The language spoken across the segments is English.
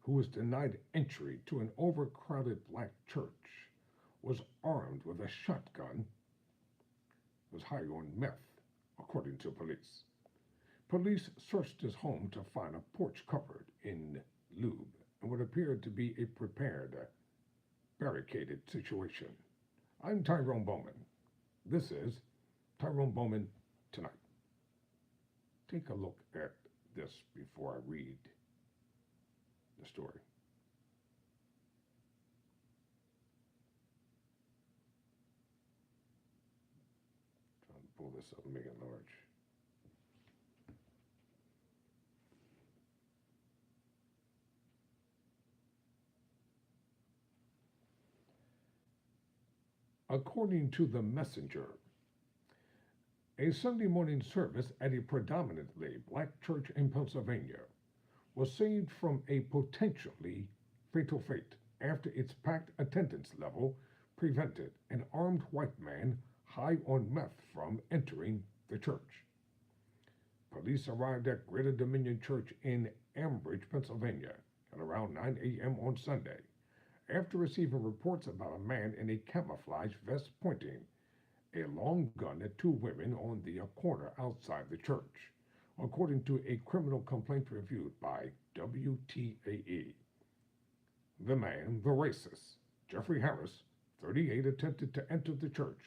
who was denied entry to an overcrowded black church, was armed with a shotgun, was high on meth, according to police. Police searched his home to find a porch covered in lube and what appeared to be a prepared, barricaded situation. I'm Tyrone Bowman. This is Tyrone Bowman Tonight. Take a look at this before I read the story. Trying to pull this up and make it large. According to the messenger, a Sunday morning service at a predominantly black church in Pennsylvania was saved from a potentially fatal fate after its packed attendance level prevented an armed white man high on meth from entering the church. Police arrived at Greater Dominion Church in Ambridge, Pennsylvania at around 9 a.m. on Sunday after receiving reports about a man in a camouflage vest pointing a long gun at two women on the corner outside the church, according to a criminal complaint reviewed by WTAE. The man, the racist, Jeffrey Harris, 38, attempted to enter the church.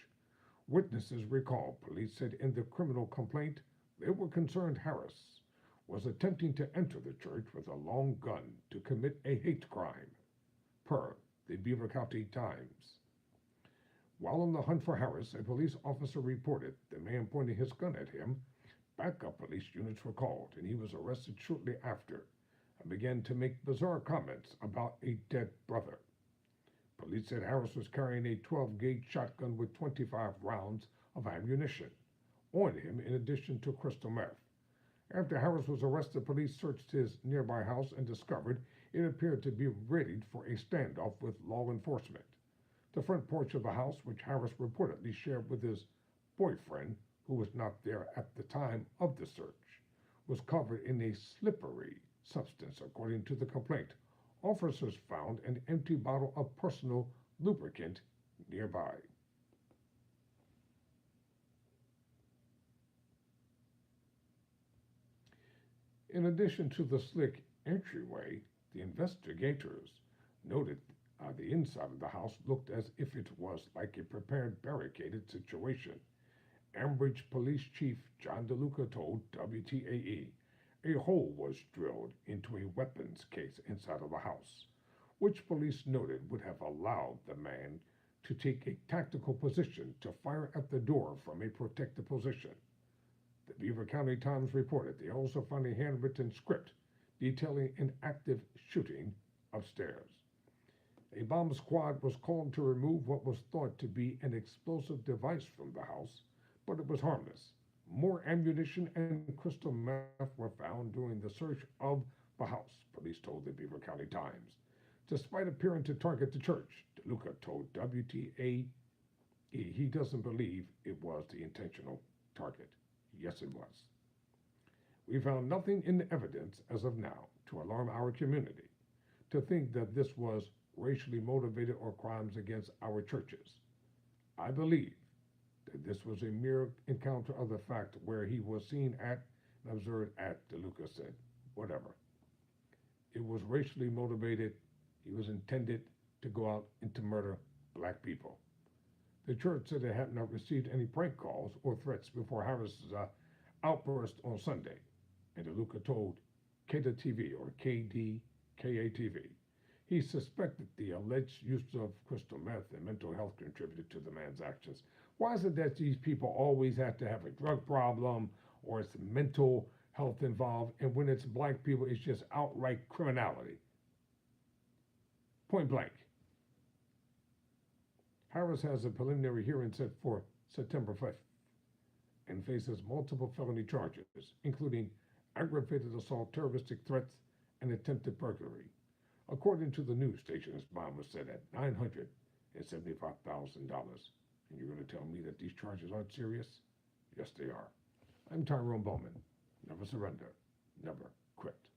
Witnesses recall police said in the criminal complaint they were concerned Harris was attempting to enter the church with a long gun to commit a hate crime, per the Beaver County Times. While on the hunt for Harris, a police officer reported the man pointing his gun at him. Backup police units were called, and he was arrested shortly after and began to make bizarre comments about a dead brother. Police said Harris was carrying a 12-gauge shotgun with 25 rounds of ammunition on him in addition to crystal meth. After Harris was arrested, police searched his nearby house and discovered it appeared to be readied for a standoff with law enforcement. The front porch of the house, which Harris reportedly shared with his boyfriend, who was not there at the time of the search, was covered in a slippery substance, according to the complaint. Officers found an empty bottle of personal lubricant nearby. In addition to the slick entryway, the investigators noted the inside of the house looked as if it was like a prepared barricaded situation. Ambridge Police Chief John DeLuca told WTAE a hole was drilled into a weapons case inside of the house, which police noted would have allowed the man to take a tactical position to fire at the door from a protected position. The Beaver County Times reported they also found a handwritten script detailing an active shooting upstairs. A bomb squad was called to remove what was thought to be an explosive device from the house, but it was harmless. More ammunition and crystal meth were found during the search of the house, police told the Beaver County Times. Despite appearing to target the church, DeLuca told WTAE he doesn't believe it was the intentional target. Yes, it was. We found nothing in the evidence as of now to alarm our community to think that this was racially motivated or crimes against our churches. I believe that this was a mere encounter of the fact where he was seen at and observed at, DeLuca said. Whatever. It was racially motivated. He was intended to go out and to murder black people. The church said it had not received any prank calls or threats before Harris's outburst on Sunday, and DeLuca told KDTV or KDKATV he suspected the alleged use of crystal meth and mental health contributed to the man's actions. Why is it that these people always have to have a drug problem or it's mental health involved, and when it's black people, it's just outright criminality? Point blank. Harris has a preliminary hearing set for September 5th and faces multiple felony charges, including aggravated assault, terroristic threats, and attempted burglary. According to the news station, his bond was set at $975,000. And you're going to tell me that these charges aren't serious? Yes, they are. I'm Tyrone Bowman. Never surrender. Never quit.